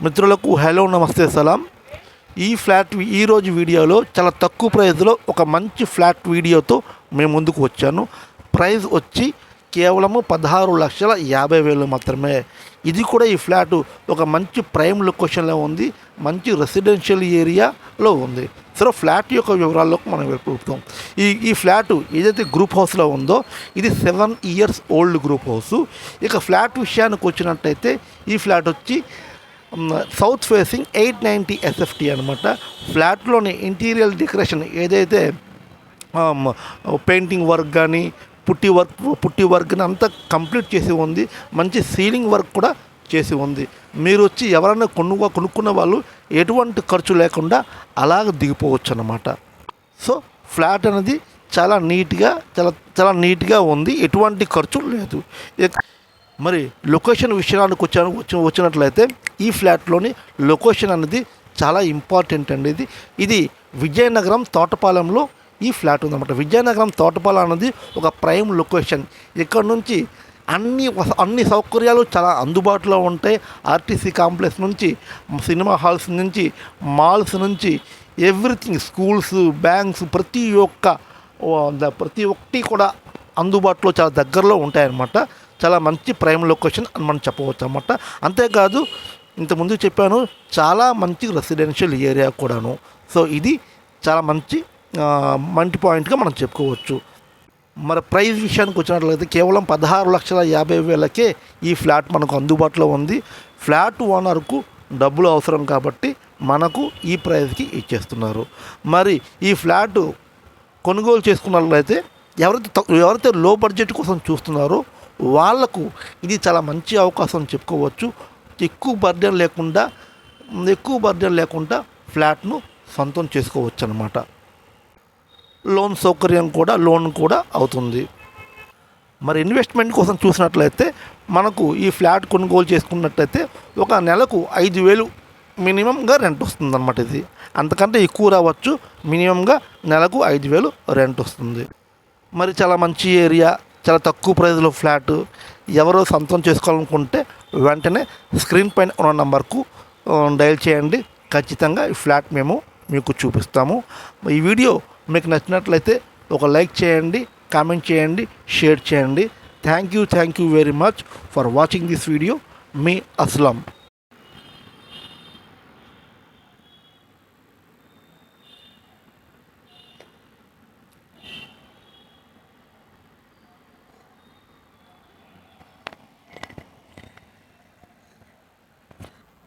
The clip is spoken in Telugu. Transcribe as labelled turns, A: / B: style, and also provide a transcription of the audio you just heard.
A: మిత్రులకు హలో నమస్తే సలాం. ఈ ఫ్లాట్ ఈరోజు వీడియోలో చాలా తక్కువ ప్రైస్లో ఒక మంచి ఫ్లాట్ వీడియోతో మేము ముందుకు వచ్చాను. ప్రైస్ వచ్చి కేవలము 16,50,000 మాత్రమే. ఇది కూడా ఈ ఫ్లాటు ఒక మంచి ప్రైమ్ లొకేషన్లో ఉంది, మంచి రెసిడెన్షియల్ ఏరియాలో ఉంది. సో ఫ్లాట్ యొక్క వివరాల్లోకి మనం వెళ్తాం. ఈ ఫ్లాటు ఏదైతే గ్రూప్ హౌస్లో ఉందో ఇది 7 years ఓల్డ్ గ్రూప్ హౌస్. ఇక ఫ్లాట్ విషయానికి వచ్చినట్టయితే ఈ ఫ్లాట్ వచ్చి సౌత్ ఫేసింగ్ 890 SFT అనమాట. ఫ్లాట్లోని ఇంటీరియర్ డెకరేషన్ ఏదైతే పెయింటింగ్ వర్క్ కానీ పుట్టి వర్క్ కానీ అంతా కంప్లీట్ చేసి ఉంది. మంచి సీలింగ్ వర్క్ కూడా చేసి ఉంది. మీరు వచ్చి ఎవరైనా కొనుక్కున్న వాళ్ళు ఎటువంటి ఖర్చు లేకుండా అలాగ దిగిపోవచ్చు అన్నమాట. సో ఫ్లాట్ అనేది చాలా నీట్గా ఉంది, ఎటువంటి ఖర్చు లేదు. మరి లొకేషన్ విషయానికి వచ్చినట్లయితే ఈ ఫ్లాట్లోని లొకేషన్ అనేది చాలా ఇంపార్టెంట్ అండి. ఇది విజయనగరం తోటపాలెంలో ఈ ఫ్లాట్ ఉందన్నమాట. విజయనగరం తోటపాలెం అనేది ఒక ప్రైమ్ లొకేషన్. ఇక్కడ నుంచి అన్ని సౌకర్యాలు చాలా అందుబాటులో ఉంటాయి. ఆర్టీసీ కాంప్లెక్స్ నుంచి, సినిమా హాల్స్ నుంచి, మాల్స్ నుంచి ఎవ్రీథింగ్, స్కూల్స్, బ్యాంక్స్ ప్రతి ఒక్కటి కూడా అందుబాటులో చాలా దగ్గరలో ఉంటాయన్నమాట. చాలా మంచి ప్రైమ్ లొకేషన్ అని మనం చెప్పవచ్చు అన్నమాట. అంతేకాదు ఇంతకుముందు చెప్పాను, చాలా మంచి రెసిడెన్షియల్ ఏరియా కూడాను. సో ఇది చాలా మంచి పాయింట్గా మనం చెప్పుకోవచ్చు. మరి ప్రైస్ విషయానికి వచ్చినట్లయితే కేవలం 16,50,000కే ఈ ఫ్లాట్ మనకు అందుబాటులో ఉంది. ఫ్లాట్ ఓనర్కు డబ్బులు అవసరం కాబట్టి మనకు ఈ ప్రైస్కి ఇచ్చేస్తున్నారు. మరి ఈ ఫ్లాట్ కొనుగోలు చేసుకున్నట్లయితే ఎవరైతే లో బడ్జెట్ కోసం చూస్తున్నారో వాళ్లకు ఇది చాలా మంచి అవకాశం చెప్పుకోవచ్చు. ఎక్కువ బర్డెన్ లేకుండా ఫ్లాట్ను సొంతం చేసుకోవచ్చు అన్నమాట. లోన్ కూడా అవుతుంది. మరి ఇన్వెస్ట్మెంట్ కోసం చూసినట్లయితే మనకు ఈ ఫ్లాట్ కొనుగోలు చేసుకున్నట్లయితే ఒక నెలకు 5,000 మినిమంగా రెంట్ వస్తుందన్నమాట. ఇది అంతకంటే ఎక్కువ రావచ్చు. మినిమంగా నెలకు 5,000 రెంట్ వస్తుంది. మరి చాలా మంచి ఏరియా, చాలా తక్కువ ప్రైస్లో ఫ్లాట్ ఎవరో సొంతం చేసుకోవాలనుకుంటే వెంటనే స్క్రీన్ పైన ఉన్న నంబర్కు డయల్ చేయండి. ఖచ్చితంగా ఈ ఫ్లాట్ మేము మీకు చూపిస్తాము. ఈ వీడియో మీకు నచ్చినట్లయితే ఒక లైక్ చేయండి, కామెంట్ చేయండి, షేర్ చేయండి. Thank you very much for watching this video. Me Aslam.